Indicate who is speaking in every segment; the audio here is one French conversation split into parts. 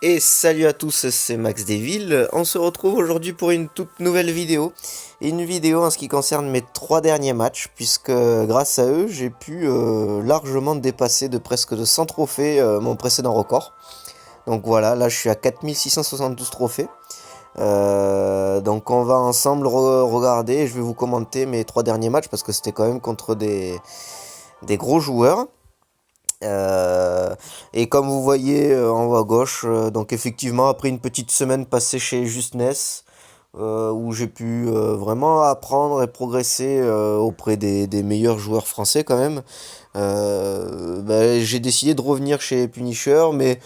Speaker 1: Et salut à tous, c'est Max Deville. On se retrouve aujourd'hui pour une toute nouvelle vidéo. Une vidéo en ce qui concerne mes 3 derniers matchs, puisque grâce à eux, j'ai pu largement dépasser de presque de 100 trophées mon précédent record. Donc voilà, là je suis à 4672 trophées. Donc on va ensemble regarder et je vais vous commenter mes 3 derniers matchs, parce que c'était quand même contre des gros joueurs. Et comme vous voyez en haut à gauche, donc effectivement après une petite semaine passée chez Justness, où j'ai pu vraiment apprendre et progresser auprès des meilleurs joueurs français quand même, j'ai décidé de revenir chez Punisher, mais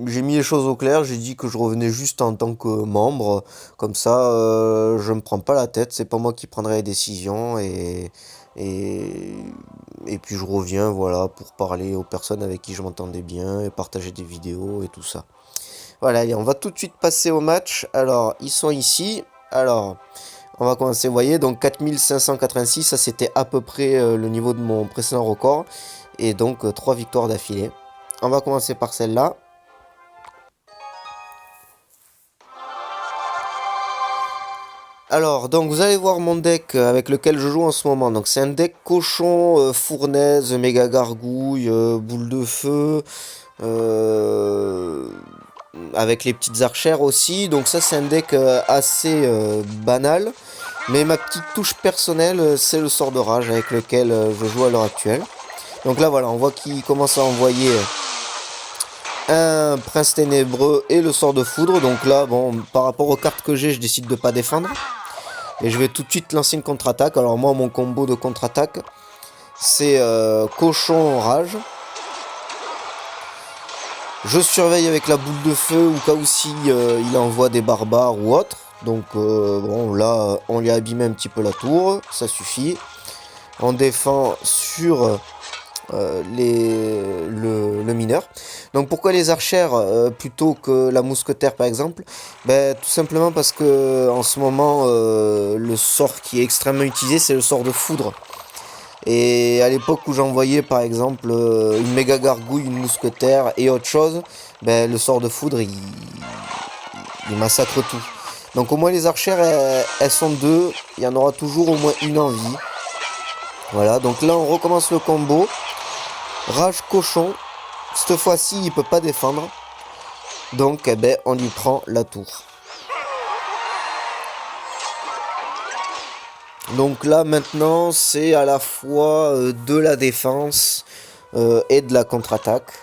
Speaker 1: j'ai mis les choses au clair, j'ai dit que je revenais juste en tant que membre, comme ça je me prends pas la tête, c'est pas moi qui prendrai les décisions et, et puis je reviens voilà pour parler aux personnes avec qui je m'entendais bien et partager des vidéos et tout ça. Voilà, allez, on va tout de suite passer au match. Alors, ils sont ici. Alors, on va commencer, vous voyez, donc 4586, ça c'était à peu près le niveau de mon précédent record. Et donc 3 victoires d'affilée. On va commencer par celle-là. Alors, donc vous allez voir mon deck avec lequel je joue en ce moment. Donc c'est un deck cochon, fournaise, méga gargouille, boule de feu, euh, avec les petites archères aussi. Donc ça c'est un deck assez banal. Mais ma petite touche personnelle, c'est le sort de rage avec lequel je joue à l'heure actuelle. Donc là voilà, on voit qu'il commence à envoyer un prince ténébreux et le sort de foudre. Donc là, bon, par rapport aux cartes que j'ai, je décide de pas défendre. Et je vais tout de suite lancer une contre-attaque. Alors moi, mon combo de contre-attaque, c'est cochon rage. Je surveille avec la boule de feu au cas où si il envoie des barbares ou autre. Donc bon, là, on lui a abîmé un petit peu la tour, ça suffit. On défend sur le mineur. Donc pourquoi les archères plutôt que la mousquetaire par exemple? Ben, tout simplement parce que en ce moment le sort qui est extrêmement utilisé, c'est le sort de foudre. Et à l'époque où j'envoyais par exemple une méga gargouille, une mousquetaire et autre chose, ben, le sort de foudre il massacre tout. Donc au moins les archères elles sont deux, il y en aura toujours au moins une en vie. Voilà, donc là on recommence le combo. Rage cochon, cette fois-ci il peut pas défendre. Donc eh ben, on lui prend la tour. Donc là maintenant c'est à la fois de la défense et de la contre-attaque.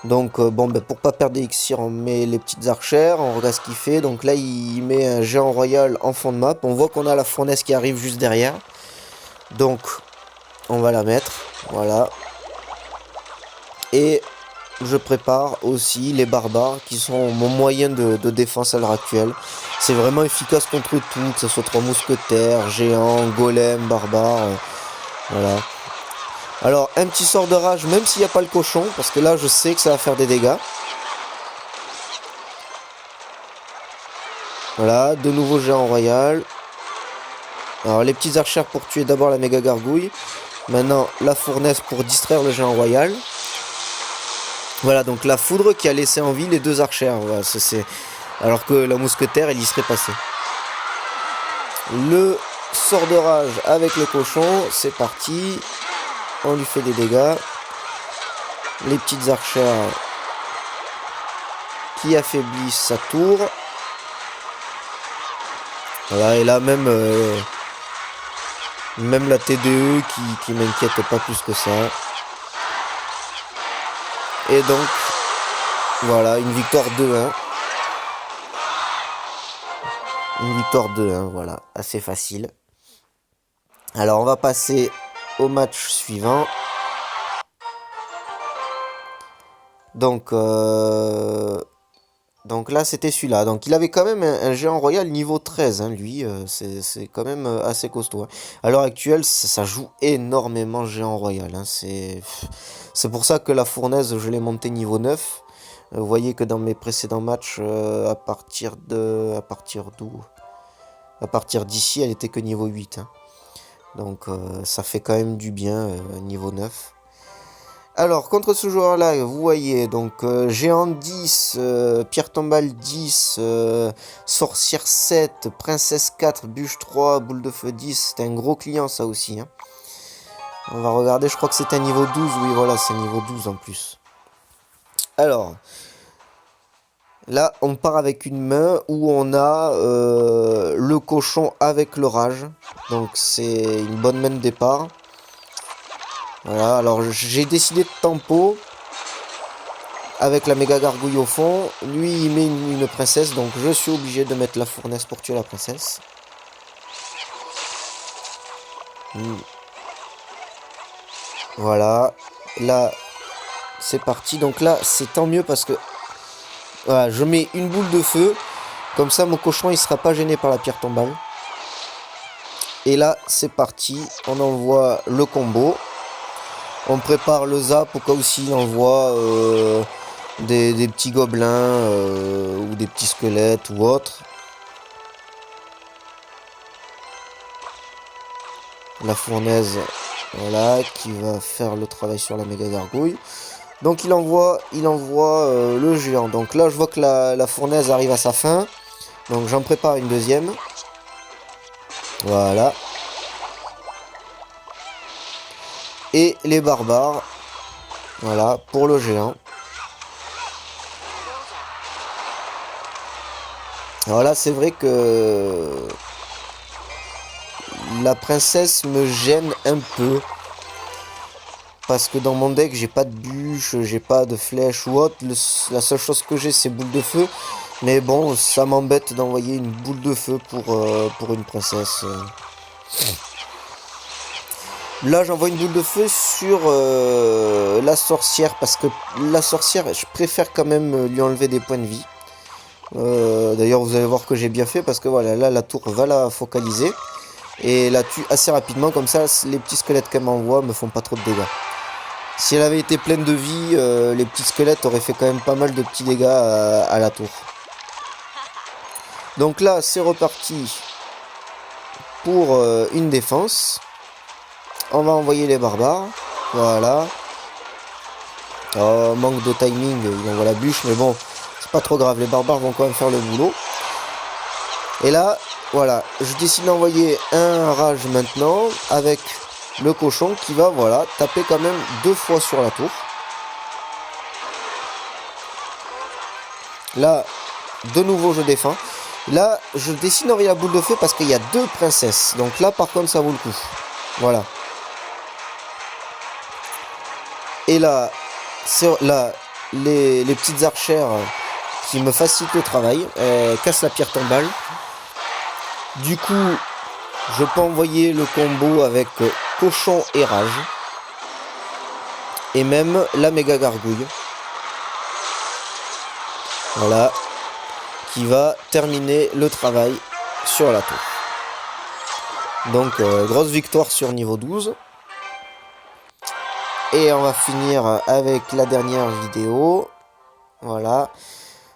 Speaker 1: Donc bon ben, pour pas perdre des elixirs on met les petites archères, on regarde ce qu'il fait. Donc là il met un géant royal en fond de map. On voit qu'on a la fournaise qui arrive juste derrière. Donc on va la mettre. Voilà. Et je prépare aussi les barbares qui sont mon moyen de défense à l'heure actuelle. C'est vraiment efficace contre tout, que ce soit 3 mousquetaires, géants, golems, barbares. Voilà. Alors un petit sort de rage, même s'il n'y a pas le cochon, parce que là je sais que ça va faire des dégâts. Voilà, de nouveau géant royal. Alors les petites archères pour tuer d'abord la méga gargouille. Maintenant la fournaise pour distraire le géant royal. Voilà, donc la foudre qui a laissé en vie les deux archères. Voilà, alors que la mousquetaire, elle y serait passée. Le sort de rage avec le cochon, c'est parti. On lui fait des dégâts. Les petites archères qui affaiblissent sa tour. Voilà, et là même, même la TDE qui m'inquiète pas plus que ça. Et donc, voilà, une victoire 2-1. Une victoire 2-1, voilà, assez facile. Alors, on va passer au match suivant. Donc là, c'était celui-là. Donc, il avait quand même un géant royal niveau 13, hein, lui. C'est quand même assez costaud. Hein. À l'heure actuelle, ça joue énormément géant royal. Hein. C'est pour ça que la fournaise, je l'ai montée niveau 9. Vous voyez que dans mes précédents matchs, à partir d'où? À partir d'ici, elle était que niveau 8. Hein. Donc ça fait quand même du bien, niveau 9. Alors, contre ce joueur-là, vous voyez, donc géant 10, pierre tombale 10, sorcière 7, princesse 4, bûche 3, boule de feu 10. C'est un gros client ça aussi. Hein. On va regarder, je crois que c'est un niveau 12. Oui, voilà, c'est niveau 12 en plus. Alors, là, on part avec une main où on a le cochon avec l'orage. Donc, c'est une bonne main de départ. Voilà, alors j'ai décidé de tempo avec la méga gargouille au fond. Lui, il met une princesse, donc je suis obligé de mettre la fournaise pour tuer la princesse. Voilà, là, c'est parti. Donc là, c'est tant mieux parce que voilà, je mets une boule de feu. Comme ça, mon cochon, il sera pas gêné par la pierre tombale. Et là, c'est parti. On envoie le combo. On prépare le zap au cas où s'il envoie des petits gobelins ou des petits squelettes ou autres. La fournaise, voilà, qui va faire le travail sur la méga gargouille. Donc il envoie le géant. Donc là, je vois que la fournaise arrive à sa fin. Donc j'en prépare une deuxième. Voilà. Et les barbares. Voilà, pour le géant. Alors là, c'est vrai que la princesse me gêne un peu. Parce que dans mon deck, j'ai pas de bûche, j'ai pas de flèche ou autre. La seule chose que j'ai, c'est boule de feu. Mais bon, ça m'embête d'envoyer une boule de feu pour une princesse. Là, j'envoie une boule de feu sur la sorcière. Parce que la sorcière, je préfère quand même lui enlever des points de vie. D'ailleurs, vous allez voir que j'ai bien fait. Parce que voilà, là, la tour va la focaliser. Et la tue assez rapidement. Comme ça, les petits squelettes qu'elle m'envoie me font pas trop de dégâts. Si elle avait été pleine de vie, les petits squelettes auraient fait quand même pas mal de petits dégâts à la tour. Donc là, c'est reparti pour une défense. On va envoyer les barbares. Voilà. Oh, manque de timing, il envoie la bûche, mais bon, c'est pas trop grave. Les barbares vont quand même faire le boulot. Et là, voilà, je décide d'envoyer un rage maintenant avec le cochon qui va, voilà, taper quand même 2 fois sur la tour. Là, de nouveau, je défends. Là, je décide d'envoyer la boule de feu parce qu'il y a 2 princesses. Donc là, par contre, ça vaut le coup. Voilà. Et là, les petites archères qui me facilitent le travail cassent la pierre tombale. Du coup, je peux envoyer le combo avec cochon et rage. Et même la méga gargouille. Voilà. Qui va terminer le travail sur la tour. Donc, grosse victoire sur niveau 12. Et on va finir avec la dernière vidéo. Voilà.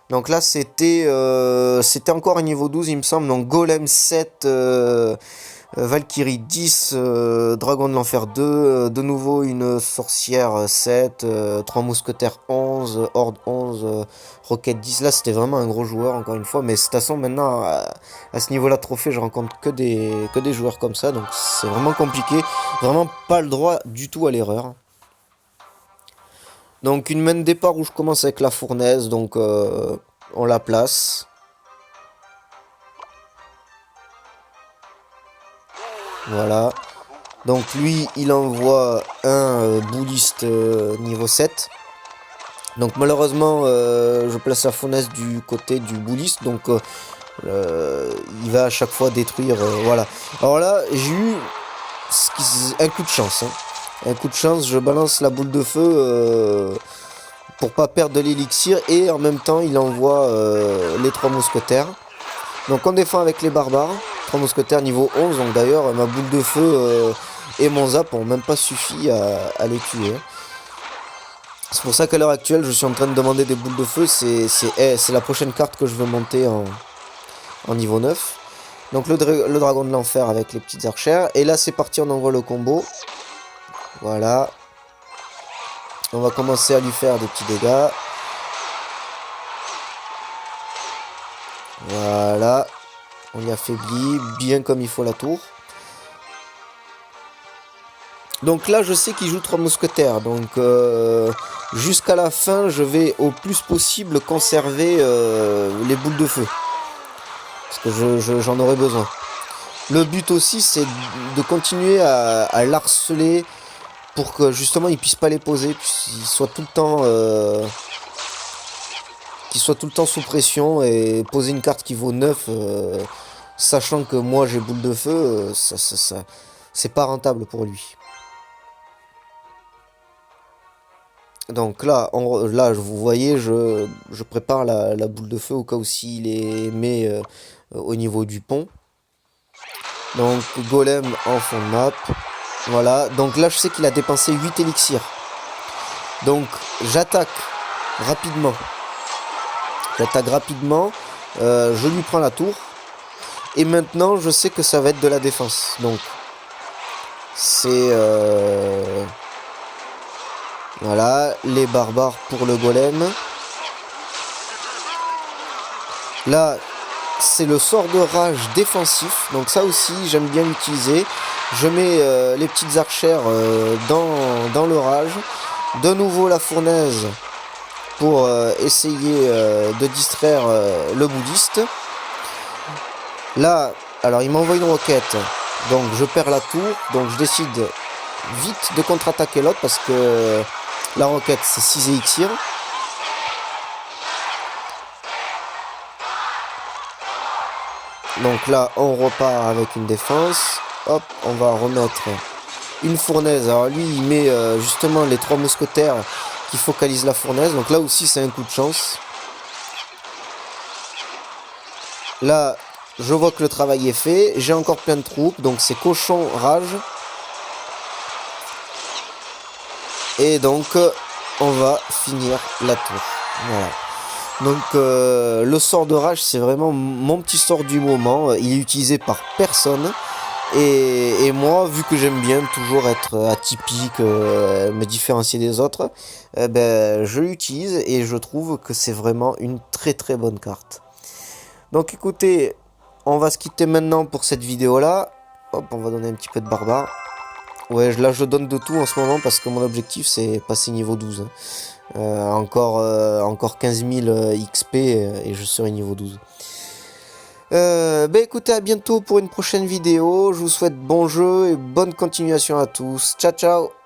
Speaker 1: Donc là, c'était encore un niveau 12, il me semble. Donc Golem 7, Valkyrie 10, Dragon de l'Enfer 2, de nouveau une sorcière 7, 3 mousquetaires 11, Horde 11, Rocket 10. Là, c'était vraiment un gros joueur, encore une fois. Mais de toute façon, maintenant, à ce niveau-là de trophée, je rencontre que des joueurs comme ça. Donc c'est vraiment compliqué. Vraiment pas le droit du tout à l'erreur. Donc une main de départ où je commence avec la fournaise. Donc on la place. Voilà. Donc lui, il envoie un bouliste niveau 7. Donc malheureusement, je place la fournaise du côté du bouliste. Donc il va à chaque fois détruire. Voilà. Alors là, j'ai eu un coup de chance. Hein. Un coup de chance, je balance la boule de feu pour pas perdre de l'élixir. Et en même temps, il envoie les 3 mousquetaires. Donc on défend avec les barbares. 3 mousquetaires niveau 11. Donc d'ailleurs, ma boule de feu et mon zap ont même pas suffi à les tuer. C'est pour ça qu'à l'heure actuelle, je suis en train de demander des boules de feu. C'est la prochaine carte que je veux monter en niveau 9. Donc le dragon de l'enfer avec les petites archères. Et là, c'est parti, on envoie le combo. Voilà. On va commencer à lui faire des petits dégâts. Voilà. On y affaiblit bien comme il faut la tour. Donc là, je sais qu'il joue 3 mousquetaires. Donc jusqu'à la fin, je vais au plus possible conserver les boules de feu. Parce que j'en aurai besoin. Le but aussi, c'est de continuer à l'harceler pour que justement il puisse pas les poser, qu'il soit tout le temps sous pression, et poser une carte qui vaut 9, sachant que moi j'ai boule de feu, c'est pas rentable pour lui. Donc là, vous voyez, je prépare la boule de feu au cas où s'il les met au niveau du pont. Donc golem en fond de map. Voilà, donc là je sais qu'il a dépensé 8 élixirs. Donc j'attaque rapidement. Je lui prends la tour. Et maintenant je sais que ça va être de la défense. Donc c'est... Voilà, les barbares pour le golem. Là, c'est le sort de rage défensif. Donc ça aussi, j'aime bien l'utiliser. Je mets les petites archères dans le rage. De nouveau la fournaise pour essayer de distraire le bouddhiste. Là, alors il m'envoie une roquette. Donc je perds la tour. Donc je décide vite de contre-attaquer l'autre parce que la roquette c'est 6 élixirs. Donc là on repart avec une défense. Hop, on va remettre une fournaise. Alors lui il met justement les 3 mousquetaires qui focalisent la fournaise. Donc là aussi c'est un coup de chance. Là je vois que le travail est fait. J'ai encore plein de troupes. Donc c'est cochon rage. Et donc on va finir la tour. Voilà. Donc le sort de rage c'est vraiment mon petit sort du moment. Il est utilisé par personne. Et moi, vu que j'aime bien toujours être atypique, me différencier des autres, ben, je l'utilise et je trouve que c'est vraiment une très très bonne carte. Donc écoutez, on va se quitter maintenant pour cette vidéo là. Hop, on va donner un petit peu de barbare. Ouais, là je donne de tout en ce moment parce que mon objectif c'est passer niveau 12. Encore 15 000 XP et je serai niveau 12. Bah écoutez, à bientôt pour une prochaine vidéo. Je vous souhaite bon jeu et bonne continuation à tous. Ciao ciao.